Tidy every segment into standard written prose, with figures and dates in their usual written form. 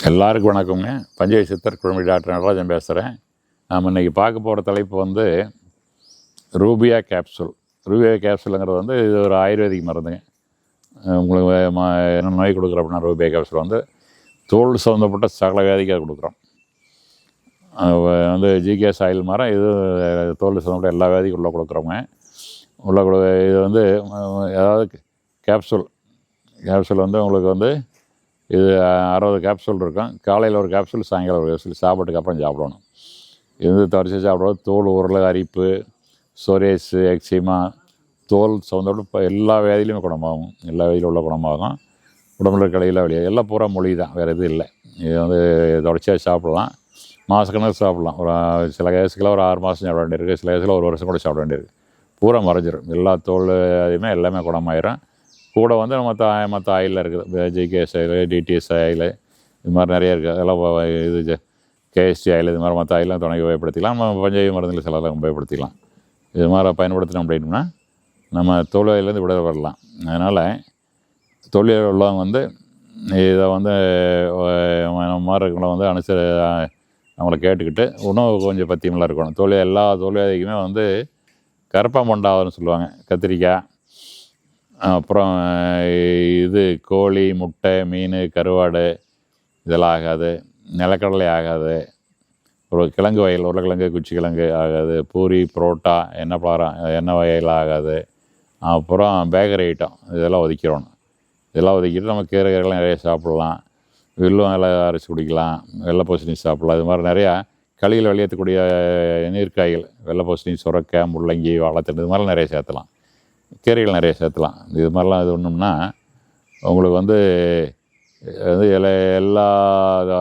எல்லாருக்கும் வணக்கங்க. பஞ்சை சித்தர் குழம்பி டாக்டர் நடராஜன் பேசுகிறேன். நாம் இன்றைக்கி பார்க்க போகிற தலைப்பு வந்து ரூபியா கேப்சூல். ரூபியா கேப்சூலுங்கிறது வந்து இது ஒரு ஆயுர்வேதிக் மருந்துங்க. உங்களுக்கு என்ன நோய் கொடுக்குறோம் அப்படின்னா ரூபியா கேப்சூல் வந்து தோல் சம்மந்தப்பட்ட சகல வியாதிக்காக கொடுக்குறோம். வந்து ஜிகேஎஸ் ஆயில் மரம் இது தோல் சம்மந்தப்பட்ட எல்லா வியாதிக்கும் உள்ளே கொடுக்குறோங்க. இது வந்து அதாவது கேப்சூல் வந்து உங்களுக்கு வந்து இது 60 கேப்சூல் இருக்கும். காலையில் ஒரு கேப்சூல், சாயங்காலம் ஒரு கேப்சூல், சாப்பாட்டுக்கு அப்புறம் சாப்பிடணும். இது தொடர்ச்சி சாப்பிடுவோம். தோல் உருளை, அரிப்பு, சொரேஸு, எக்ஸிமா, தோல் சம்மந்தப்பட்ட எல்லா வியாதியிலையுமே குணமாகும். எல்லா வியாதியிலும் உள்ள குணமாகும். உடம்புல இருக்க கலையில் வெளியே எல்லாம் பூரா மொழி தான், வேறு எதுவும் இல்லை. இது வந்து தொடர்ச்சியாக சாப்பிடலாம். மாதக்கணக்கு சாப்பிட்லாம். ஒரு சில கேஸுக்கெல்லாம் ஒரு 6 மாதம் சாப்பிட வேண்டியிருக்கு. சில கேஸில் 1 வருஷம் கூட சாப்பிட வேண்டியிருக்கு. பூரா மறைஞ்சிடும். எல்லா தோல் அதுவுமே எல்லாமே குணமாயிரும். கூட வந்து மற்ற ஆயிலில் இருக்குது. ஜிகேஎஸ் ஆயில், டிடிஎஸ் ஆயில், இது மாதிரி நிறைய இருக்குது. அதெல்லாம் இது கேஎஸ்டி ஆயில், இது மாதிரி மற்ற ஆயிலாம் துணைக்கு உபயோகப்படுத்திக்கலாம். நம்ம பஞ்சை மருந்துகளை சிலலாம் உபயோகப்படுத்திக்கலாம். இது மாதிரி பயன்படுத்தினோம் அப்படின்னா நம்ம தோல் வயலேருந்து விட வரலாம். அதனால் தொழில் உள்ளவங்க வந்து இதை வந்து மாதிரி இருக்கவங்கள வந்து அவங்கள கேட்டுக்கிட்டு உணவு கொஞ்சம் பத்தியமெல்லாம் இருக்கணும். எல்லா தொழிலாளிக்குமே வந்து கரப்பாம்பண்டாவதுன்னு சொல்லுவாங்க. கத்திரிக்காய், அப்புறம் இது கோழி, முட்டை, மீன், கருவாடு இதெல்லாம் ஆகாது. நிலக்கடலை ஆகாது. ஒரு கிழங்கு வகைகள், உருளைக்கிழங்கு, குச்சி கிழங்கு ஆகாது. பூரி, புரோட்டா, எண்ணெய் பலகாரம், எண்ணெய் வகைகள் ஆகாது. அப்புறம் பேக்கரி ஐட்டம் இதெல்லாம் ஒதுக்கிடணும். இதெல்லாம் ஒதுக்கிட்டு நம்ம கீரைகள்லாம் நிறைய சாப்பிட்லாம். வில்வம் இலை அரைச்சி குடிக்கலாம். வெள்ளை பூசணி சாப்பிட்லாம். இது மாதிரி நிறையா களியில் வெளியேற்றக்கூடிய நீர்க்காய்கள், வெள்ளை பூசணி, சுரக்காய், முள்ளங்கி, வாழைத்தண்டு இது மாதிரிலாம் நிறைய சேர்த்தலாம். கீரைகள் நிறைய சேர்த்தலாம். இது மாதிரிலாம் இது ஒன்றும்னா உங்களுக்கு வந்து எல்லா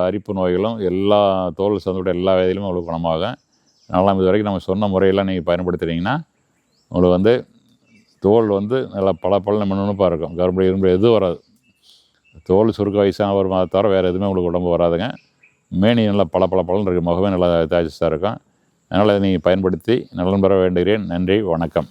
அரிப்பு நோய்களும் எல்லா தோல் சம்மந்தப்பட்ட எல்லா வியாதியிலுமே உங்களுக்கு குணமாகும். அதனால் இது வரைக்கும் நம்ம சொன்ன முறையெல்லாம் நீங்கள் பயன்படுத்துகிறீங்கன்னா உங்களுக்கு வந்து தோல் வந்து நல்லா பல நுணுப்பாக இருக்கும். கரும்பு இரும்பு எதுவும் வராது. தோல் சுருக்க வயசாக வருமா தவிர வேறு எதுவுமே உங்களுக்கு உடம்பு வராதுங்க. மேனி நல்லா பலன்னு இருக்குது. முகமே நல்லா தேஜஸாக இருக்கும். அதனால் இதை நீங்கள் பயன்படுத்தி நலன் பெற வேண்டுகிறேன். நன்றி, வணக்கம்.